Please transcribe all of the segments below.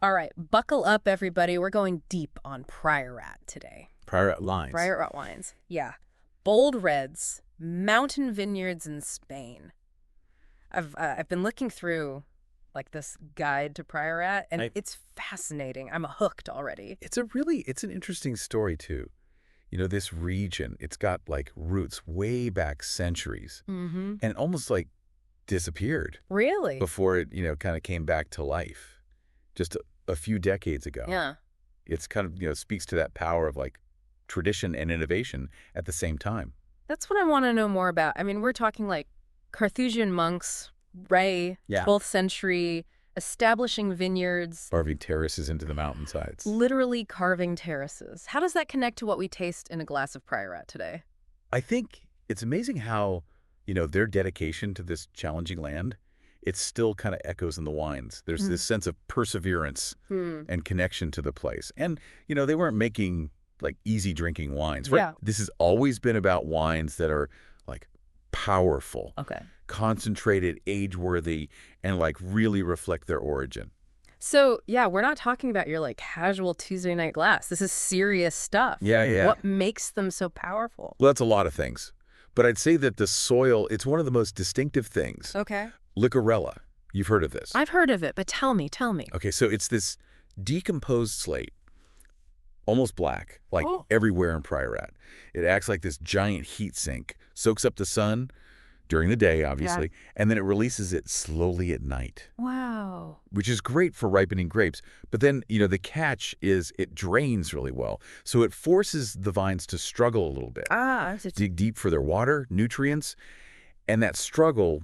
All right, buckle up, everybody. We're going deep on Priorat today. Priorat lines. Priorat wines. Yeah. Bold reds, mountain vineyards in Spain. I've been looking through like this guide to Priorat, and it's fascinating. I'm hooked already. It's an interesting story too. This region, it's got like roots way back centuries Mm-hmm. and almost like disappeared Really? before it, kind of came back to life just a few decades ago. Yeah. It's kind of, speaks to that power of like tradition and innovation at the same time. That's what I want to know more about. I mean, we're talking like Carthusian monks, Ray, Yeah. 12th century, establishing vineyards, Carving terraces into the mountainsides. literally carving terraces. How does that connect to what we taste in a glass of Priorat today? I think it's amazing how, their dedication to this challenging land, it still kind of echoes in the wines. There's this sense of perseverance and connection to the place. And, they weren't making like easy drinking wines, right? Yeah. This has always been about wines that are like powerful, Okay. concentrated, age-worthy, and like really reflect their origin. So, yeah, we're not talking about your like casual Tuesday night glass. This is serious stuff. Yeah. What makes them so powerful? Well, that's a lot of things. But I'd say that the soil, it's one of the most distinctive things. Okay. Licorella. You've heard of this? I've heard of it, but tell me. Okay, so it's this decomposed slate, almost black, like everywhere in Priorat. It acts like this giant heat sink, soaks up the sun during the day, obviously, and then it releases it slowly at night, Wow. which is great for ripening grapes. But then, the catch is it drains really well. So it forces the vines to struggle a little bit, dig deep for their water, nutrients, and that struggle,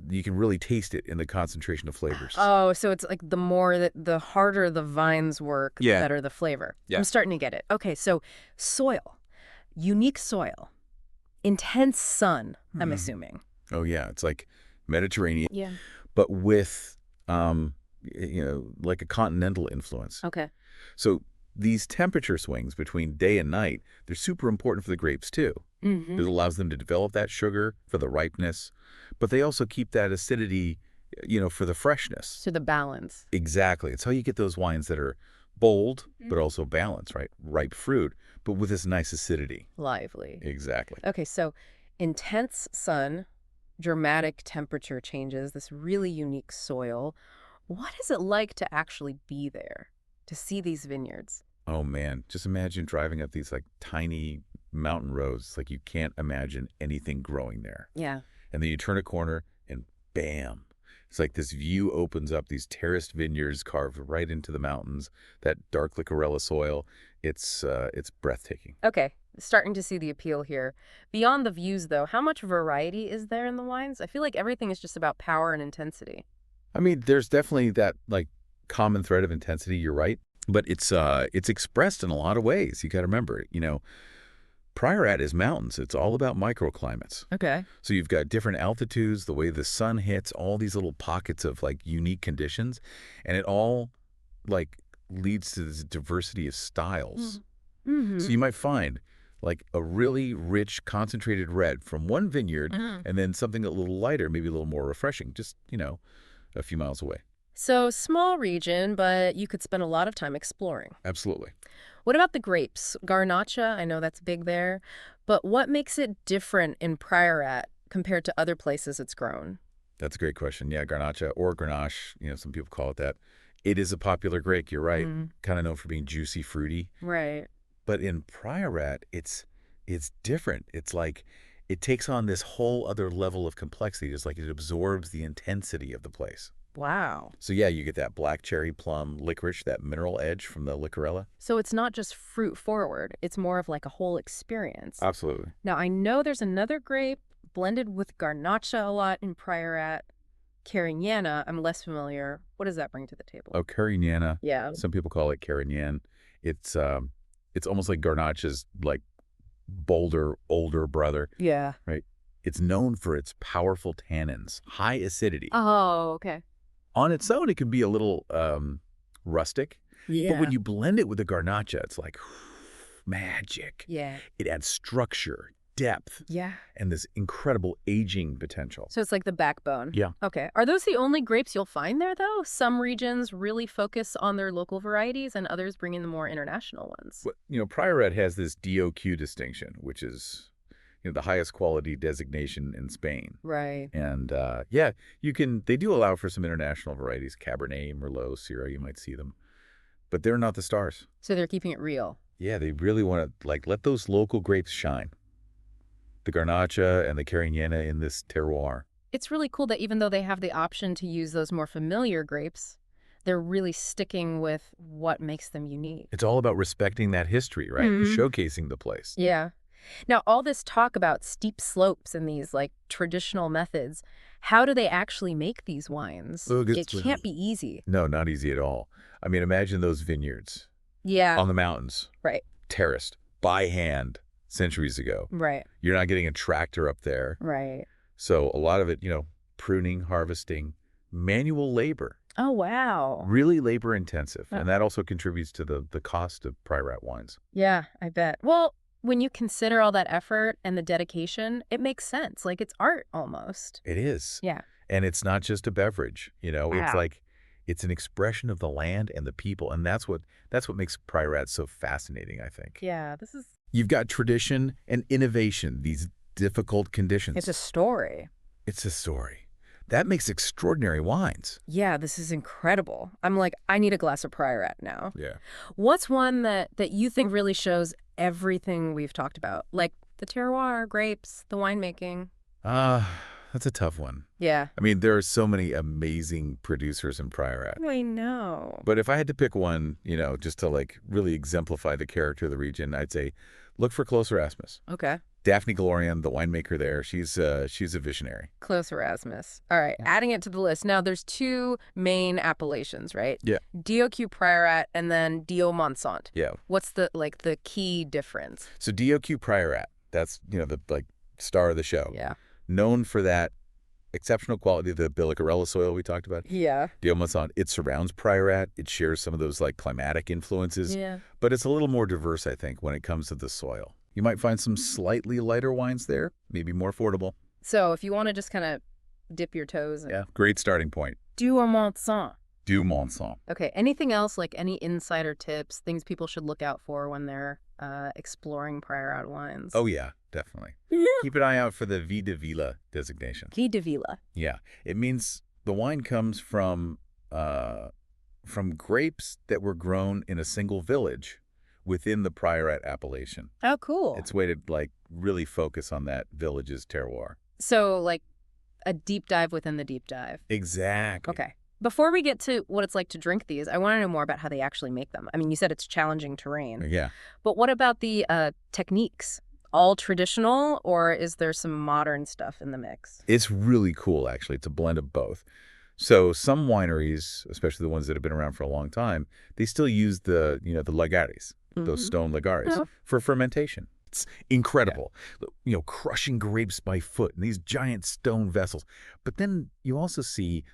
you can really taste it in the concentration of flavors. Oh, so it's like the harder the vines work, the better the flavor. Yeah. I'm starting to get it. Okay, so soil, unique soil, intense sun, I'm assuming. Oh, yeah. It's like Mediterranean, Yeah. but with, like a continental influence. Okay. So these temperature swings between day and night, they're super important for the grapes too. Mm-hmm. It allows them to develop that sugar for the ripeness, but they also keep that acidity, for the freshness. So the balance. Exactly. It's how you get those wines that are bold, but also balanced, right? Ripe fruit, but with this nice acidity. Lively. Exactly. Okay, so intense sun, dramatic temperature changes, this really unique soil. What is it like to actually be there, to see these vineyards? Oh, man. Just imagine driving up these like tiny mountain roads. Like you can't imagine anything growing there. Yeah. And then you turn a corner and bam. It's like this view opens up, these terraced vineyards carved right into the mountains, that dark Licorella soil. It's breathtaking. Okay, starting to see the appeal here. Beyond the views, though, how much variety is there in the wines? I feel like everything is just about power and intensity. I mean, there's definitely that like common thread of intensity, you're right. But it's expressed in a lot of ways. You got to remember, Priorat is mountains. It's all about microclimates. Okay. So you've got different altitudes, the way the sun hits, all these little pockets of like unique conditions, and it all like leads to this diversity of styles. Mm-hmm. So you might find like a really rich concentrated red from one vineyard and then something a little lighter, maybe a little more refreshing, just, a few miles away. So small region, but you could spend a lot of time exploring. Absolutely. What about the grapes? Garnacha, I know that's big there, but what makes it different in Priorat compared to other places it's grown? That's a great question. Yeah, Garnacha or Grenache, some people call it that. It is a popular grape, you're right. Kind of known for being juicy, fruity. Right. But in Priorat, it's different. It's like it takes on this whole other level of complexity. It's like it absorbs the intensity of the place. Wow. So yeah, you get that black cherry plum licorice, that mineral edge from the Licorella. So it's not just fruit forward, it's more of like a whole experience. Absolutely. Now, I know there's another grape blended with Garnacha a lot in Priorat. Carignana, I'm less familiar. What does that bring to the table? Oh, Carignana. Yeah. Some people call it Carignan. It's almost like Garnacha's like bolder, older brother. Yeah. Right? It's known for its powerful tannins, high acidity. Oh, okay. On its own, it can be a little rustic. Yeah. But when you blend it with the Garnacha, it's like magic. Yeah. It adds structure, depth. Yeah. And this incredible aging potential. So it's like the backbone. Yeah. Okay. Are those the only grapes you'll find there, though? Some regions really focus on their local varieties and others bring in the more international ones. Well, Priorat has this DOQ distinction, which is the highest quality designation in Spain. Right. And yeah, they do allow for some international varieties, Cabernet, Merlot, Syrah, you might see them. But they're not the stars. So they're keeping it real. Yeah, they really want to let those local grapes shine. The Garnacha and the Carignana in this terroir. It's really cool that even though they have the option to use those more familiar grapes, they're really sticking with what makes them unique. It's all about respecting that history, right? Mm-hmm. Showcasing the place. Yeah. Now, all this talk about steep slopes and these traditional methods, how do they actually make these wines? It can't be easy. No, not easy at all. I mean, imagine those vineyards. Yeah. On the mountains. Right. Terraced by hand centuries ago. Right. You're not getting a tractor up there. Right. So a lot of it, pruning, harvesting, manual labor. Oh, wow. Really labor intensive. And that also contributes to the cost of Priorat wines. Yeah, I bet. Well, when you consider all that effort and the dedication, it makes sense. Like it's art almost. It is. Yeah. And it's not just a beverage, Wow. It's an expression of the land and the people. And that's what makes Priorat so fascinating, I think. Yeah, You've got tradition and innovation, these difficult conditions. it's a story. It's a story. That makes extraordinary wines. Yeah, this is incredible. I'm like, I need a glass of Priorat now. Yeah. What's one that you think really shows everything we've talked about? Like the terroir, grapes, the winemaking. That's a tough one. Yeah. I mean, there are so many amazing producers in Priorat. I know. But if I had to pick one, just to really exemplify the character of the region, I'd say look for Clos Erasmus. Okay. Daphne Galorian, the winemaker there, she's a visionary. Clos Erasmus. All right, adding it to the list. Now, there's two main appellations, right? Yeah. DOQ Priorat and then DO Monsant. Yeah. What's the key difference? So DOQ Priorat, that's, the star of the show. Yeah. Known for that exceptional quality of the Bilocarella soil we talked about. Yeah. DO Monsant, it surrounds Priorat. It shares some of those climatic influences. Yeah. But it's a little more diverse, I think, when it comes to the soil. You might find some slightly lighter wines there, maybe more affordable. So if you want to just kind of dip your toes. Yeah, great starting point. DO Monsant. DO Monsant. Okay, anything else, like any insider tips, things people should look out for when they're exploring Priorat wines? Oh, yeah, definitely. Keep an eye out for the Vie de Villa designation. Vie de Villa. Yeah, it means the wine comes from grapes that were grown in a single village within the Priorat appellation. Oh, cool. It's a way to really focus on that village's terroir. So a deep dive within the deep dive. Exactly. Okay. Before we get to what it's like to drink these, I want to know more about how they actually make them. I mean, you said it's challenging terrain. Yeah. But what about the techniques? All traditional, or is there some modern stuff in the mix? It's really cool, actually. It's a blend of both. So some wineries, especially the ones that have been around for a long time, they still use the lagares, those stone lagares, for fermentation. It's incredible, crushing grapes by foot in these giant stone vessels. But then you also see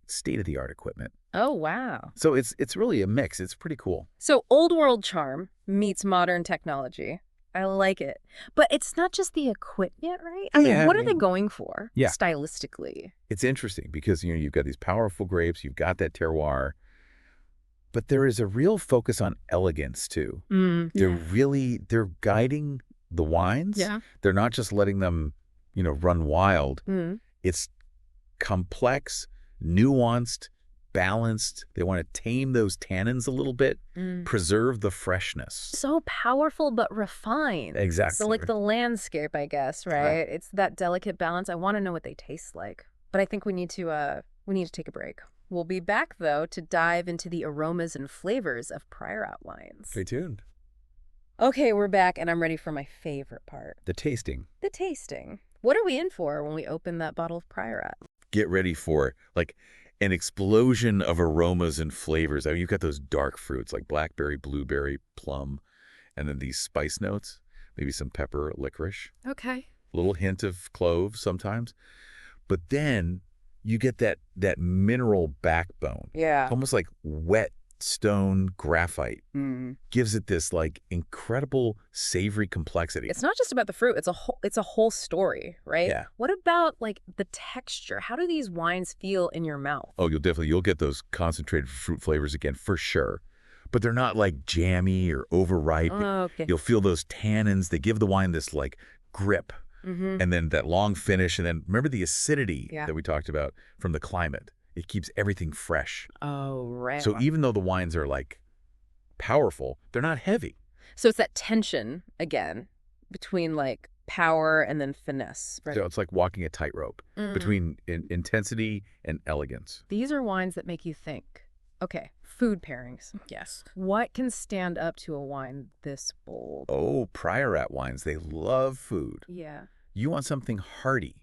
state-of-the-art equipment. Oh, wow. So it's really a mix. It's pretty cool. So old world charm meets modern technology. I like it. But it's not just the equipment, right? I mean, what are they going for stylistically? It's interesting because, you've got these powerful grapes, you've got that terroir, but there is a real focus on elegance too. They're guiding the wines. Yeah. They're not just letting them, run wild. It's complex, nuanced, balanced. They want to tame those tannins a little bit, preserve the freshness. So powerful but refined. Exactly. So the landscape, I guess, right? It's that delicate balance. I want to know what they taste like. But I think we need to take a break. We'll be back, though, to dive into the aromas and flavors of Priorat wines. Stay tuned. Okay, we're back, and I'm ready for my favorite part. The tasting. The tasting. What are we in for when we open that bottle of Priorat? Get ready for, an explosion of aromas and flavors. I mean, you've got those dark fruits like blackberry, blueberry, plum, and then these spice notes, maybe some pepper, licorice. Okay. A little hint of clove sometimes. But then you get that mineral backbone. Yeah. Almost like wet stone, graphite gives it this like incredible savory complexity. It's not just about the fruit, it's a whole story, right? Yeah. What about like the texture? How do these wines feel in your mouth? Oh, you'll get those concentrated fruit flavors again for sure. But they're not like jammy or overripe. Oh, okay. You'll feel those tannins. They give the wine this like grip. And then that long finish. And then remember the acidity that we talked about from the climate. It keeps everything fresh. Oh, right. So even though the wines are like powerful, they're not heavy. So it's that tension again between like power and then finesse, right? So it's like walking a tightrope between intensity and elegance. These are wines that make you think. Okay, food pairings. Yes. What can stand up to a wine this bold? Oh, Priorat wines, they love food. Yeah. You want something hearty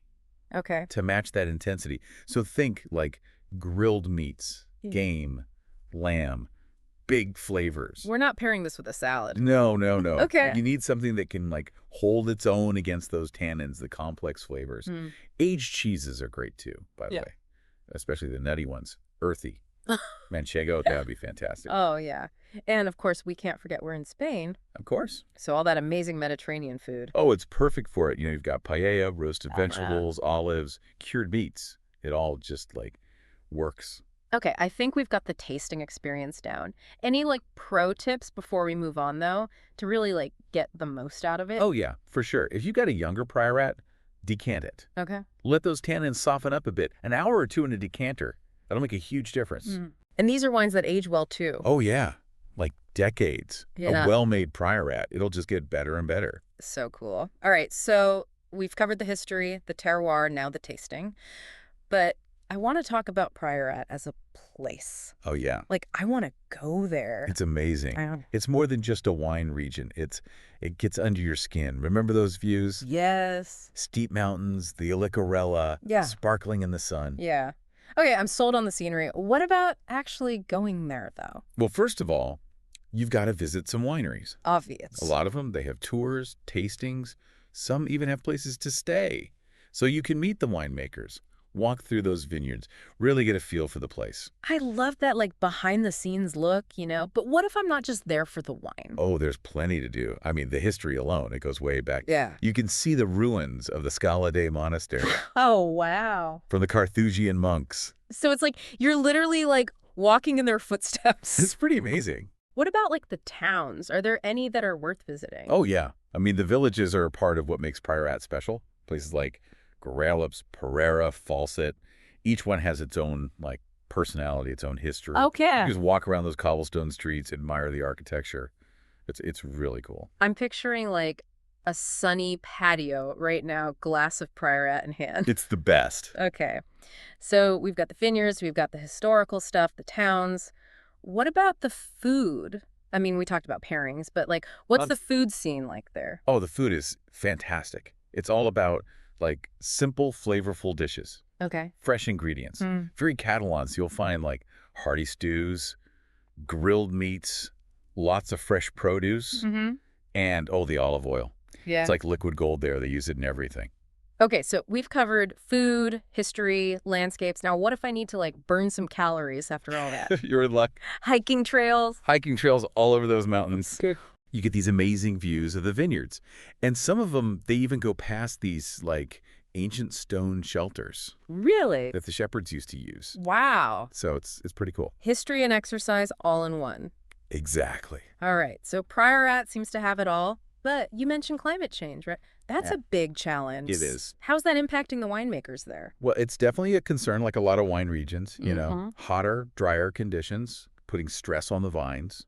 Okay. to match that intensity. So think like grilled meats, game, lamb, big flavors. We're not pairing this with a salad. No. Okay. You need something that can like hold its own against those tannins, the complex flavors. Aged cheeses are great too, by the way, especially the nutty ones. Earthy. Manchego, that would be fantastic. Oh, yeah. And of course, we can't forget we're in Spain. Of course. So all that amazing Mediterranean food. Oh, it's perfect for it. You've got paella, roasted vegetables, olives, cured meats. It all just like works. Okay, I think we've got the tasting experience down. Any like pro tips before we move on though, to really like get the most out of it? Oh yeah, for sure. If you've got a younger Priorat, decant it. Okay. Let those tannins soften up a bit. An hour or two in a decanter. That'll make a huge difference. And these are wines that age well too. Oh yeah, like decades. Yeah. A well-made Priorat. It'll just get better and better. So cool. All right, so we've covered the history, the terroir, now the tasting. But I want to talk about Priorat as a place. Oh yeah. Like, I want to go there. It's amazing. It's more than just a wine region. It gets under your skin. Remember those views? Yes. Steep mountains, the Alicarella, sparkling in the sun. Yeah. Okay, I'm sold on the scenery. What about actually going there, though? Well, first of all, you've got to visit some wineries. Obvious. A lot of them, they have tours, tastings. Some even have places to stay. So you can meet the winemakers, walk through those vineyards, really get a feel for the place. I love that, like, behind-the-scenes look, But what if I'm not just there for the wine? Oh, there's plenty to do. I mean, the history alone, it goes way back. Yeah. You can see the ruins of the Scala Dei Monastery. Oh, wow. From the Carthusian monks. So it's like you're literally, like, walking in their footsteps. It's pretty amazing. What about, like, the towns? Are there any that are worth visiting? Oh, yeah. I mean, the villages are a part of what makes Priorat special. Places like Goralips, Pereira, Falset. Each one has its own, like, personality, its own history. Okay. You just walk around those cobblestone streets, admire the architecture. It's really cool. I'm picturing, like, a sunny patio right now, glass of Priorat in hand. It's the best. Okay. So we've got the vineyards, we've got the historical stuff, the towns. What about the food? I mean, we talked about pairings, but, like, what's the food scene like there? Oh, the food is fantastic. It's all about, like, simple, flavorful dishes. Okay. Fresh ingredients. Very Catalan, so you'll find, like, hearty stews, grilled meats, lots of fresh produce, and, oh, the olive oil. Yeah. It's like liquid gold there. They use it in everything. Okay, so we've covered food, history, landscapes. Now, what if I need to, like, burn some calories after all that? You're in luck. Hiking trails? Hiking trails all over those mountains. You get these amazing views of the vineyards. And some of them, they even go past these, like, ancient stone shelters. Really? That the shepherds used to use. Wow. So it's pretty cool. History and exercise all in one. Exactly. All right, so Priorat seems to have it all. But you mentioned climate change, right? That's a big challenge. It is. How's that impacting the winemakers there? Well, it's definitely a concern, like a lot of wine regions, hotter, drier conditions, putting stress on the vines,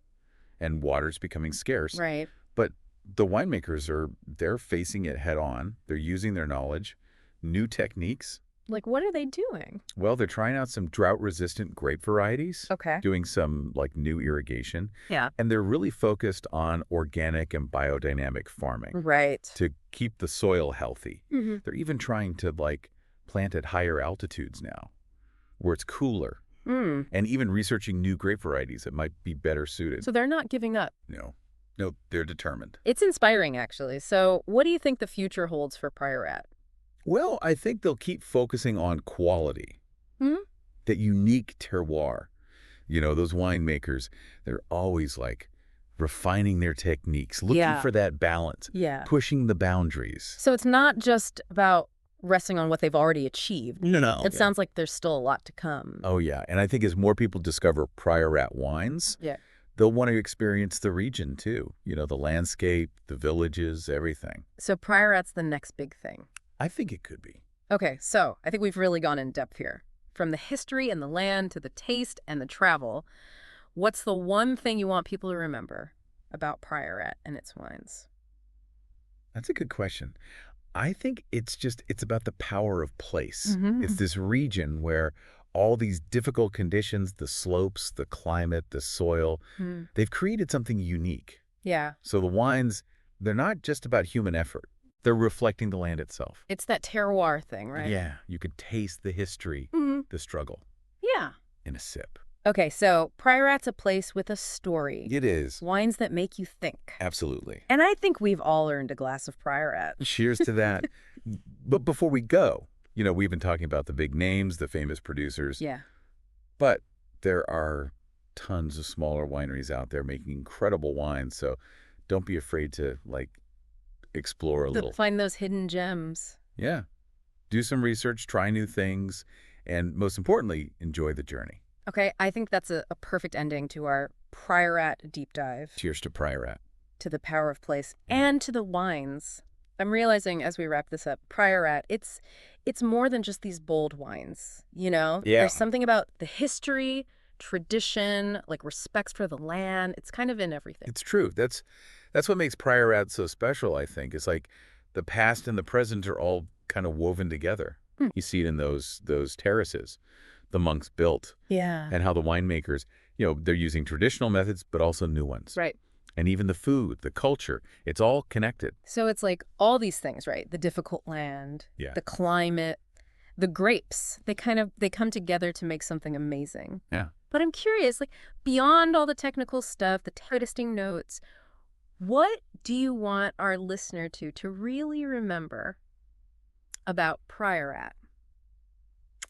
and water's becoming scarce. Right. But the winemakers they're facing it head on. They're using their knowledge, new techniques. Like, what are they doing? Well, they're trying out some drought-resistant grape varieties. Okay. Doing some, like, new irrigation. Yeah. And they're really focused on organic and biodynamic farming. Right. To keep the soil healthy. They're even trying to, like, plant at higher altitudes now, where it's cooler. And even researching new grape varieties that might be better suited. So they're not giving up. No, they're determined. It's inspiring, actually. So what do you think the future holds for Priorat? Well, I think they'll keep focusing on quality, that unique terroir. Those winemakers, they're always like refining their techniques, looking for that balance, pushing the boundaries. So it's not just about resting on what they've already achieved. No. It sounds like there's still a lot to come. Oh, yeah. And I think as more people discover Priorat wines, they'll want to experience the region too. The landscape, the villages, everything. So Priorat's the next big thing. I think it could be. Okay, so I think we've really gone in depth here. From the history and the land to the taste and the travel, what's the one thing you want people to remember about Priorat and its wines? That's a good question. I think it's about the power of place. It's this region where all these difficult conditions, the slopes, the climate, the soil, they've created something unique. Yeah. So the wines, they're not just about human effort. They're reflecting the land itself. It's that terroir thing, right? Yeah. You could taste the history, the struggle. Yeah. In a sip. Okay, so Priorat's a place with a story. It is. Wines that make you think. Absolutely. And I think we've all earned a glass of Priorat. Cheers to that. But before we go, we've been talking about the big names, the famous producers. Yeah. But there are tons of smaller wineries out there making incredible wines. So don't be afraid to, explore a little. Find those hidden gems. Yeah. Do some research, try new things, and most importantly, enjoy the journey. Okay, I think that's a perfect ending to our Priorat deep dive. Cheers to Priorat. To the power of place and to the wines. I'm realizing as we wrap this up, Priorat, it's more than just these bold wines, Yeah. There's something about the history, tradition, respect for the land. It's kind of in everything. It's true. That's what makes Priorat so special, I think. It's like the past and the present are all kind of woven together. You see it in those terraces the monks built. Yeah. And how the winemakers, they're using traditional methods, but also new ones. Right. And even the food, the culture, it's all connected. So it's like all these things, right? The difficult land, the climate, the grapes, they come together to make something amazing. Yeah. But I'm curious, beyond all the technical stuff, the tasting notes, what do you want our listener to really remember about Priorat?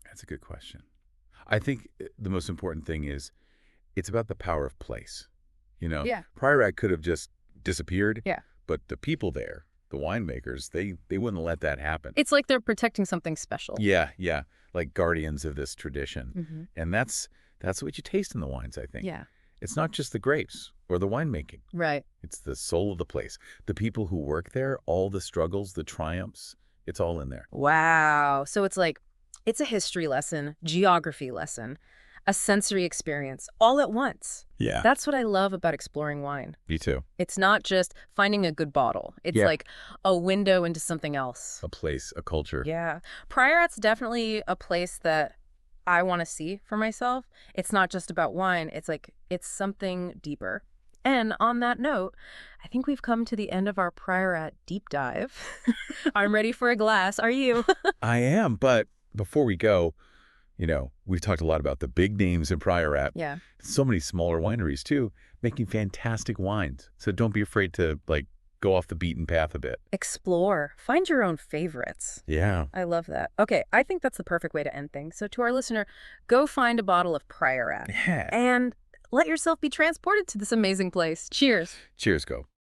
That's a good question. I think the most important thing is it's about the power of place. Priorat could have just disappeared. Yeah. But the people there, the winemakers, they wouldn't let that happen. It's like they're protecting something special. Yeah, like guardians of this tradition. And that's what you taste in the wines, I think. Yeah. It's not just the grapes or the winemaking. Right. It's the soul of the place. The people who work there, all the struggles, the triumphs, it's all in there. Wow. So it's a history lesson, geography lesson, a sensory experience, all at once. Yeah. That's what I love about exploring wine. Me too. It's not just finding a good bottle. It's like a window into something else. A place, a culture. Yeah. Priorat's definitely a place that I want to see for myself. It's not just about wine. It's something deeper. And on that note, I think we've come to the end of our Priorat deep dive. I'm ready for a glass. Are you? I am, but before we go, we've talked a lot about the big names in Priorat. Yeah. So many smaller wineries, too, making fantastic wines. So don't be afraid to, go off the beaten path a bit. Explore. Find your own favorites. Yeah. I love that. Okay, I think that's the perfect way to end things. So to our listener, go find a bottle of Priorat. Yeah. And let yourself be transported to this amazing place. Cheers. Cheers, go.